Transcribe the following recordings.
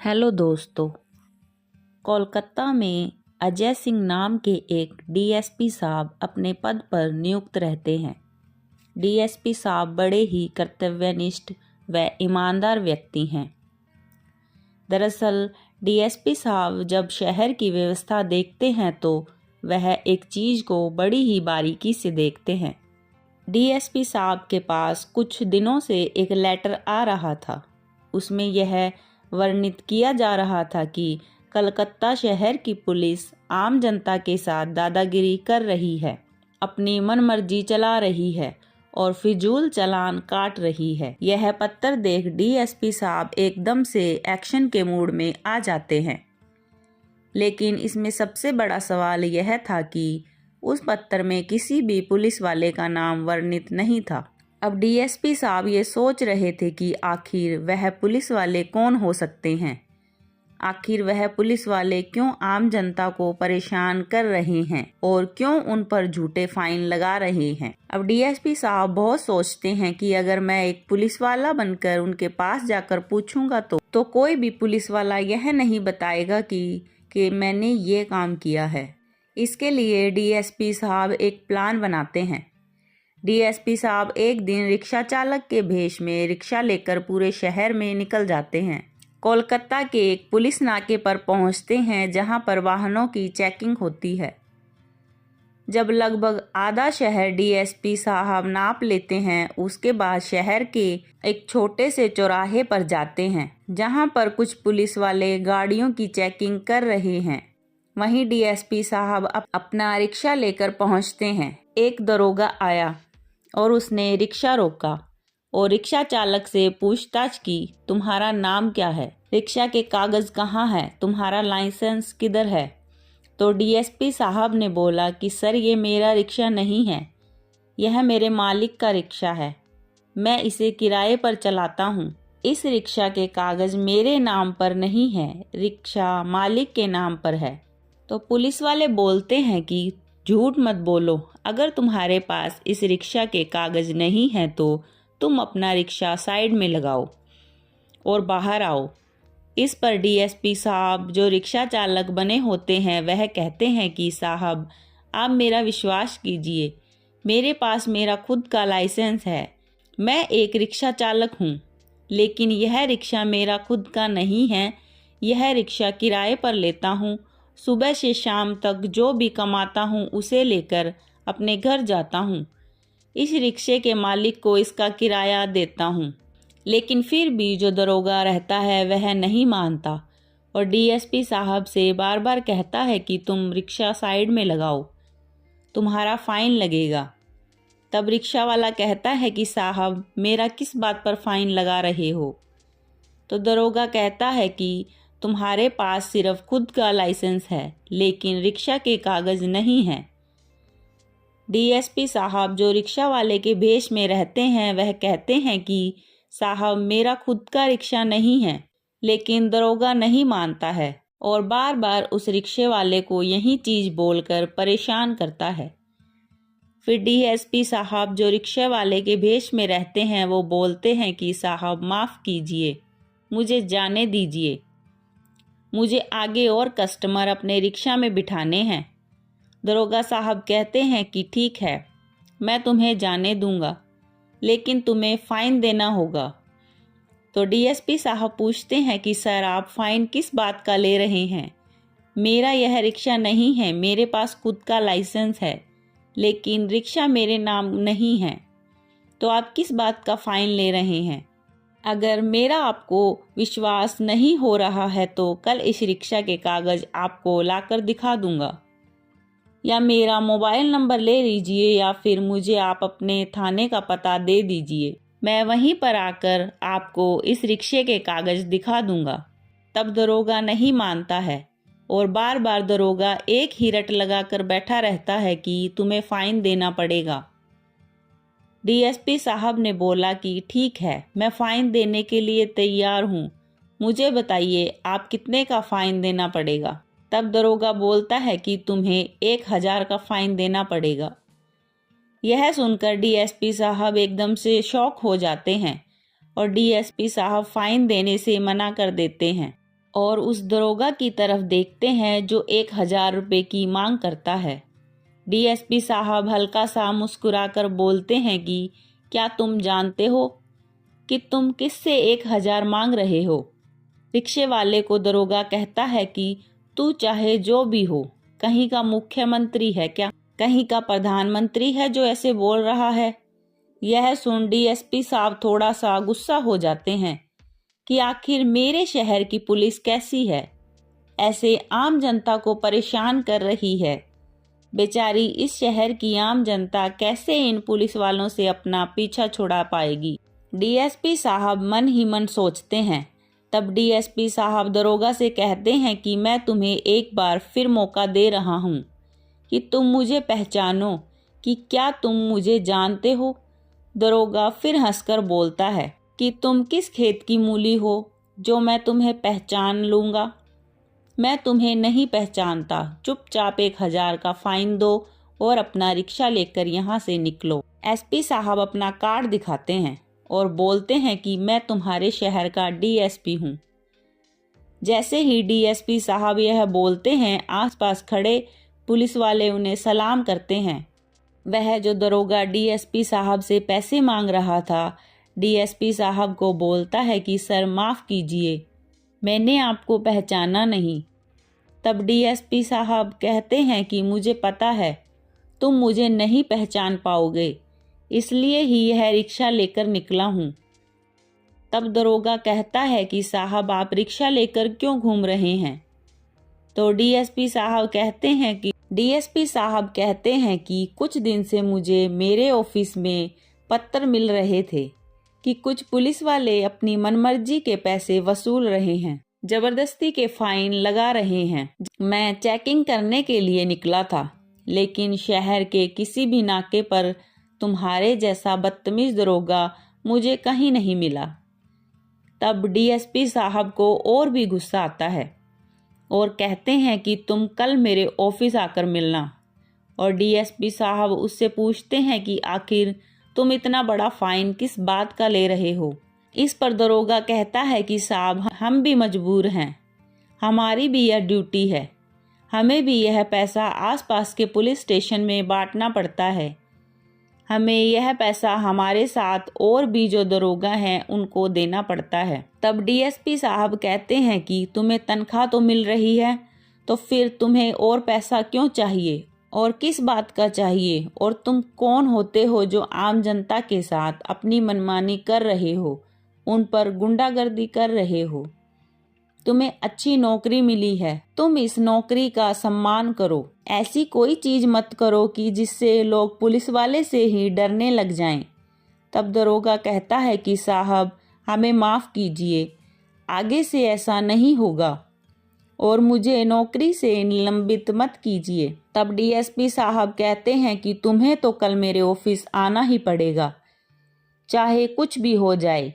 Hello दोस्तों। कोलकाता में अजय सिंह नाम के एक डीएसपी साहब अपने पद पर नियुक्त रहते हैं। डीएसपी साहब बड़े ही कर्तव्यनिष्ठ व ईमानदार व्यक्ति हैं। दरअसल डीएसपी साहब जब शहर की व्यवस्था देखते हैं तो वह एक चीज़ को बड़ी ही बारीकी से देखते हैं। डीएसपी साहब के पास कुछ दिनों से एक लेटर आ रहा था। उसमें यह वर्णित किया जा रहा था कि कलकत्ता शहर की पुलिस आम जनता के साथ दादागिरी कर रही है, अपनी मनमर्जी चला रही है और फिजूल चालान काट रही है। यह पत्र देख डीएसपी साहब एकदम से एक्शन के मूड में आ जाते हैं। लेकिन इसमें सबसे बड़ा सवाल यह था कि उस पत्र में किसी भी पुलिस वाले का नाम वर्णित नहीं था। अब डीएसपी साहब ये सोच रहे थे कि आखिर वह पुलिस वाले कौन हो सकते हैं, आखिर वह पुलिस वाले क्यों आम जनता को परेशान कर रहे हैं और क्यों उन पर झूठे फाइन लगा रहे हैं। अब डीएसपी साहब बहुत सोचते हैं कि अगर मैं एक पुलिस वाला बनकर उनके पास जाकर पूछूंगा तो कोई भी पुलिस वाला यह नहीं बताएगा कि मैंने ये काम किया है। इसके लिए डीएसपी साहब एक प्लान बनाते हैं। डीएसपी साहब एक दिन रिक्शा चालक के भेष में रिक्शा लेकर पूरे शहर में निकल जाते हैं। कोलकाता के एक पुलिस नाके पर पहुंचते हैं जहां पर वाहनों की चेकिंग होती है। जब लगभग आधा शहर डीएसपी साहब नाप लेते हैं, उसके बाद शहर के एक छोटे से चौराहे पर जाते हैं जहां पर कुछ पुलिस वाले गाड़ियों की चेकिंग कर रहे हैं। वहीं डीएसपी साहब अपना रिक्शा लेकर पहुंचते हैं। एक दरोगा आया और उसने रिक्शा रोका और रिक्शा चालक से पूछताछ की, तुम्हारा नाम क्या है, रिक्शा के कागज कहाँ है, तुम्हारा लाइसेंस किधर है। तो डीएसपी साहब ने बोला कि सर ये मेरा रिक्शा नहीं है, यह मेरे मालिक का रिक्शा है, मैं इसे किराए पर चलाता हूँ। इस रिक्शा के कागज मेरे नाम पर नहीं है, रिक्शा मालिक के नाम पर है। तो पुलिस वाले बोलते हैं कि झूठ मत बोलो, अगर तुम्हारे पास इस रिक्शा के कागज नहीं हैं तो तुम अपना रिक्शा साइड में लगाओ और बाहर आओ। इस पर डीएसपी साहब जो रिक्शा चालक बने होते हैं वह कहते हैं कि साहब आप मेरा विश्वास कीजिए, मेरे पास मेरा खुद का लाइसेंस है, मैं एक रिक्शा चालक हूँ, लेकिन यह रिक्शा मेरा खुद का नहीं है, यह रिक्शा किराए पर लेता हूँ। सुबह से शाम तक जो भी कमाता हूँ उसे लेकर अपने घर जाता हूँ। इस रिक्शे के मालिक को इसका किराया देता हूँ। लेकिन फिर भी जो दरोगा रहता है वह नहीं मानता और डीएसपी साहब से बार बार कहता है कि तुम रिक्शा साइड में लगाओ, तुम्हारा फाइन लगेगा। तब रिक्शा वाला कहता है कि साहब मेरा किस बात पर फाइन लगा रहे हो। तो दरोगा कहता है कि तुम्हारे पास सिर्फ खुद का लाइसेंस है, लेकिन रिक्शा के कागज नहीं हैं। डीएसपी साहब जो रिक्शा वाले के भेष में रहते हैं वह कहते हैं कि साहब मेरा खुद का रिक्शा नहीं है, लेकिन दरोगा नहीं मानता है और बार बार उस रिक्शे वाले को यही चीज बोलकर परेशान करता है। फिर डीएसपी साहब जो रिक्शा वाले के भेष में रहते हैं वो बोलते हैं कि साहब माफ़ कीजिए, मुझे जाने दीजिए, मुझे आगे और कस्टमर अपने रिक्शा में बिठाने हैं। दरोगा साहब कहते हैं कि ठीक है, मैं तुम्हें जाने दूंगा, लेकिन तुम्हें फ़ाइन देना होगा। तो डीएसपी साहब पूछते हैं कि सर आप फ़ाइन किस बात का ले रहे हैं, मेरा यह रिक्शा नहीं है, मेरे पास खुद का लाइसेंस है, लेकिन रिक्शा मेरे नाम नहीं है, तो आप किस बात का फ़ाइन ले रहे हैं। अगर मेरा आपको विश्वास नहीं हो रहा है तो कल इस रिक्शा के कागज आपको लाकर दिखा दूंगा, या मेरा मोबाइल नंबर ले लीजिए या फिर मुझे आप अपने थाने का पता दे दीजिए, मैं वहीं पर आकर आपको इस रिक्शे के कागज दिखा दूंगा। तब दरोगा नहीं मानता है और बार बार दरोगा एक ही रट लगाकर बैठा रहता है कि तुम्हें फ़ाइन देना पड़ेगा। डीएसपी साहब ने बोला कि ठीक है, मैं फ़ाइन देने के लिए तैयार हूँ, मुझे बताइए आप कितने का फ़ाइन देना पड़ेगा। तब दरोगा बोलता है कि तुम्हें 1000 का फ़ाइन देना पड़ेगा। यह सुनकर डीएसपी साहब एकदम से शॉक हो जाते हैं और डीएसपी साहब फ़ाइन देने से मना कर देते हैं। और उस दरोगा की तरफ देखते हैं जो 1000 रुपये की मांग करता है। डीएसपी साहब हल्का सा मुस्कुराकर बोलते हैं कि क्या तुम जानते हो कि तुम किससे 1000 मांग रहे हो? रिक्शे वाले को दरोगा कहता है कि तू चाहे जो भी हो, कहीं का मुख्यमंत्री है क्या? कहीं का प्रधानमंत्री है जो ऐसे बोल रहा है? यह सुन डीएसपी साहब थोड़ा सा गुस्सा हो जाते हैं कि आखिर मेरे शहर की पुलिस कैसी है, ऐसे आम जनता को परेशान कर रही है। बेचारी इस शहर की आम जनता कैसे इन पुलिस वालों से अपना पीछा छुड़ा पाएगी? डीएसपी साहब मन ही मन सोचते हैं। तब डीएसपी साहब दरोगा से कहते हैं कि मैं तुम्हें एक बार फिर मौका दे रहा हूँ कि तुम मुझे पहचानो कि क्या तुम मुझे जानते हो? दरोगा फिर हंसकर बोलता है कि तुम किस खेत की मूली हो जो मैं तुम्हें पहचान लूँगा? मैं तुम्हें नहीं पहचानता। चुपचाप 1000 का फाइन दो और अपना रिक्शा लेकर यहाँ से निकलो। एसपी साहब अपना कार्ड दिखाते हैं और बोलते हैं कि मैं तुम्हारे शहर का डीएसपी हूँ। जैसे ही डीएसपी साहब यह बोलते हैं, आसपास खड़े पुलिस वाले उन्हें सलाम करते हैं। वह जो दरोगा डीएसपी साहब से पैसे मांग रहा था, डीएसपी साहब को बोलता है कि सर माफ़ कीजिए, मैंने आपको पहचाना नहीं। तब डीएसपी साहब कहते हैं कि मुझे पता है तुम मुझे नहीं पहचान पाओगे, इसलिए ही यह रिक्शा लेकर निकला हूँ। तब दरोगा कहता है कि साहब आप रिक्शा लेकर क्यों घूम रहे हैं? तो डीएसपी साहब कहते हैं कि कुछ दिन से मुझे मेरे ऑफिस में पत्र मिल रहे थे कि कुछ पुलिस वाले अपनी मनमर्जी के पैसे वसूल रहे हैं, जबरदस्ती के फाइन लगा रहे हैं। मैं चेकिंग करने के लिए निकला था, लेकिन शहर के किसी भी नाके पर तुम्हारे जैसा बदतमीज दरोगा मुझे कहीं नहीं मिला। तब डीएसपी साहब को और भी गुस्सा आता है और कहते हैं कि तुम कल मेरे ऑफिस आकर मिलना। और डीएसपी साहब उससे पूछते हैं कि आखिर तुम इतना बड़ा फाइन किस बात का ले रहे हो? इस पर दरोगा कहता है कि साहब हम भी मजबूर हैं, हमारी भी यह ड्यूटी है, हमें भी यह पैसा आसपास के पुलिस स्टेशन में बांटना पड़ता है, हमें यह पैसा हमारे साथ और भी जो दरोगा हैं उनको देना पड़ता है। तब डीएसपी साहब कहते हैं कि तुम्हें तनख्वाह तो मिल रही है, तो फिर तुम्हें और पैसा क्यों चाहिए और किस बात का चाहिए? और तुम कौन होते हो जो आम जनता के साथ अपनी मनमानी कर रहे हो, उन पर गुंडागर्दी कर रहे हो? तुम्हें अच्छी नौकरी मिली है, तुम इस नौकरी का सम्मान करो। ऐसी कोई चीज मत करो कि जिससे लोग पुलिस वाले से ही डरने लग जाएं। तब दरोगा कहता है कि साहब हमें माफ़ कीजिए, आगे से ऐसा नहीं होगा और मुझे नौकरी से निलंबित मत कीजिए। तब डीएसपी साहब कहते हैं कि तुम्हें तो कल मेरे ऑफिस आना ही पड़ेगा, चाहे कुछ भी हो जाए,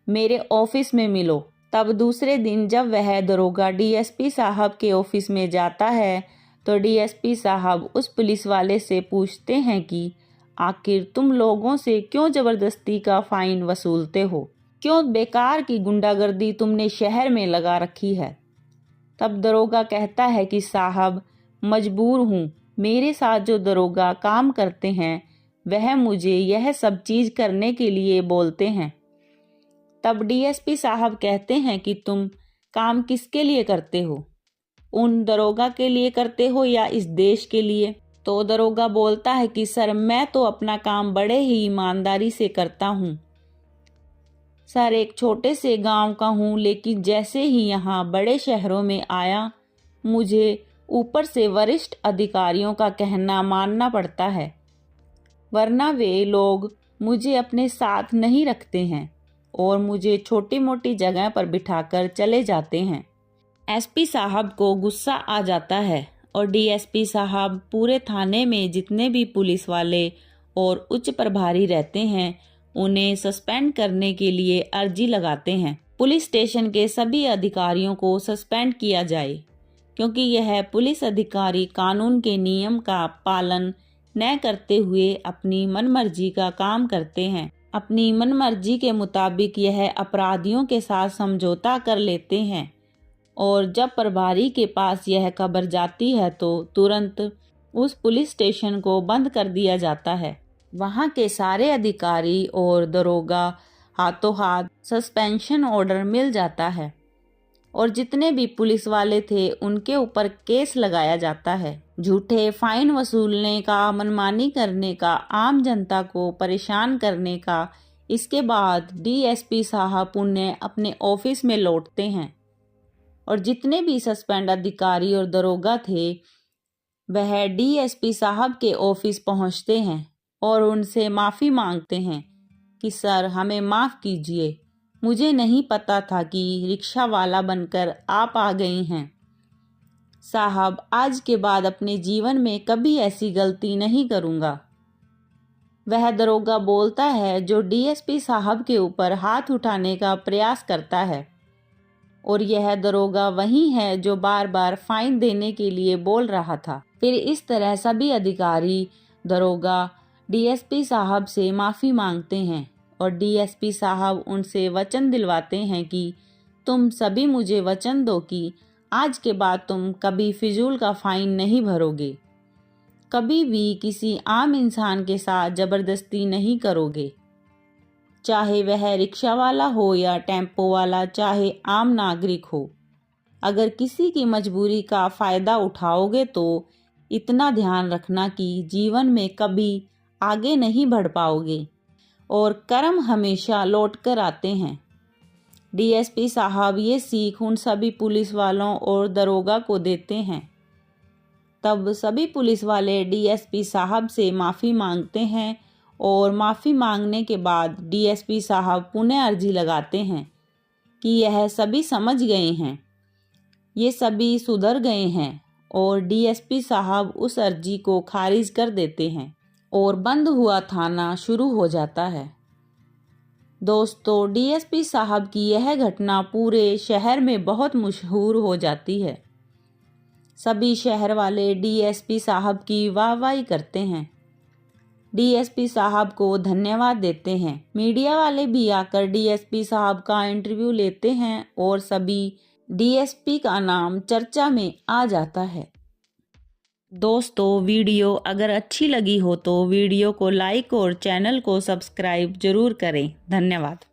मेरे ऑफिस में मिलो। तब दूसरे दिन जब वह दरोगा डीएसपी साहब के ऑफिस में जाता है तो डीएसपी साहब उस पुलिस वाले से पूछते हैं कि आखिर तुम लोगों से क्यों ज़बरदस्ती का फाइन वसूलते हो? क्यों बेकार की गुंडागर्दी तुमने शहर में लगा रखी है? तब दरोगा कहता है कि साहब मजबूर हूँ, मेरे साथ जो दरोगा काम करते हैं वह मुझे यह सब चीज़ करने के लिए बोलते हैं। तब डीएसपी साहब कहते हैं कि तुम काम किसके लिए करते हो? उन दरोगा के लिए करते हो या इस देश के लिए? तो दरोगा बोलता है कि सर मैं तो अपना काम बड़े ही ईमानदारी से करता हूँ। सर एक छोटे से गांव का हूँ, लेकिन जैसे ही यहाँ बड़े शहरों में आया मुझे ऊपर से वरिष्ठ अधिकारियों का कहना मानना पड़ता है, वरना वे लोग मुझे अपने साथ नहीं रखते हैं और मुझे छोटी मोटी जगह पर बिठाकर चले जाते हैं। एसपी साहब को गुस्सा आ जाता है और डीएसपी साहब पूरे थाने में जितने भी पुलिस वाले और उच्च प्रभारी रहते हैं उन्हें सस्पेंड करने के लिए अर्जी लगाते हैं। पुलिस स्टेशन के सभी अधिकारियों को सस्पेंड किया जाए, क्योंकि यह पुलिस अधिकारी कानून के नियम का पालन न करते हुए अपनी मनमर्जी का काम करते हैं। अपनी मनमर्जी के मुताबिक यह अपराधियों के साथ समझौता कर लेते हैं और जब प्रभारी के पास यह खबर जाती है तो तुरंत उस पुलिस स्टेशन को बंद कर दिया जाता है। वहाँ के सारे अधिकारी और दरोगा हाथों हाथ सस्पेंशन ऑर्डर मिल जाता है और जितने भी पुलिस वाले थे उनके ऊपर केस लगाया जाता है। झूठे फाइन वसूलने का, मनमानी करने का, आम जनता को परेशान करने का। इसके बाद डीएसपी साहब पुणे अपने ऑफिस में लौटते हैं और जितने भी सस्पेंड अधिकारी और दरोगा थे वह डीएसपी साहब के ऑफिस पहुंचते हैं और उनसे माफ़ी मांगते हैं कि सर हमें माफ़ कीजिए, मुझे नहीं पता था कि रिक्शा वाला बनकर आप आ गई हैं। साहब आज के बाद अपने जीवन में कभी ऐसी गलती नहीं करूँगा। वह दरोगा बोलता है जो डीएसपी साहब के ऊपर हाथ उठाने का प्रयास करता है और यह दरोगा वही है जो बार बार फाइन देने के लिए बोल रहा था। फिर इस तरह सभी अधिकारी, दरोगा डीएसपी साहब से माफ़ी मांगते हैं और डीएसपी साहब उनसे वचन दिलवाते हैं कि तुम सभी मुझे वचन दो कि आज के बाद तुम कभी फिजूल का फाइन नहीं भरोगे, कभी भी किसी आम इंसान के साथ ज़बरदस्ती नहीं करोगे, चाहे वह रिक्शा वाला हो या टेम्पो वाला, चाहे आम नागरिक हो। अगर किसी की मजबूरी का फ़ायदा उठाओगे तो इतना ध्यान रखना कि जीवन में कभी आगे नहीं बढ़ पाओगे और कर्म हमेशा लौट कर आते हैं। डीएसपी साहब ये सीख उन सभी पुलिस वालों और दरोगा को देते हैं। तब सभी पुलिस वाले डीएसपी साहब से माफ़ी मांगते हैं और माफ़ी मांगने के बाद डीएसपी साहब पुनः अर्जी लगाते हैं कि यह सभी समझ गए हैं, ये सभी सुधर गए हैं और डीएसपी साहब उस अर्जी को खारिज कर देते हैं और बंद हुआ थाना शुरू हो जाता है। दोस्तों, डीएसपी साहब की यह घटना पूरे शहर में बहुत मशहूर हो जाती है। सभी शहर वाले डीएसपी साहब की वाहवाही करते हैं, डीएसपी साहब को धन्यवाद देते हैं। मीडिया वाले भी आकर डीएसपी साहब का इंटरव्यू लेते हैं और सभी डीएसपी का नाम चर्चा में आ जाता है। दोस्तों, वीडियो अगर अच्छी लगी हो तो वीडियो को लाइक और चैनल को सब्सक्राइब जरूर करें। धन्यवाद।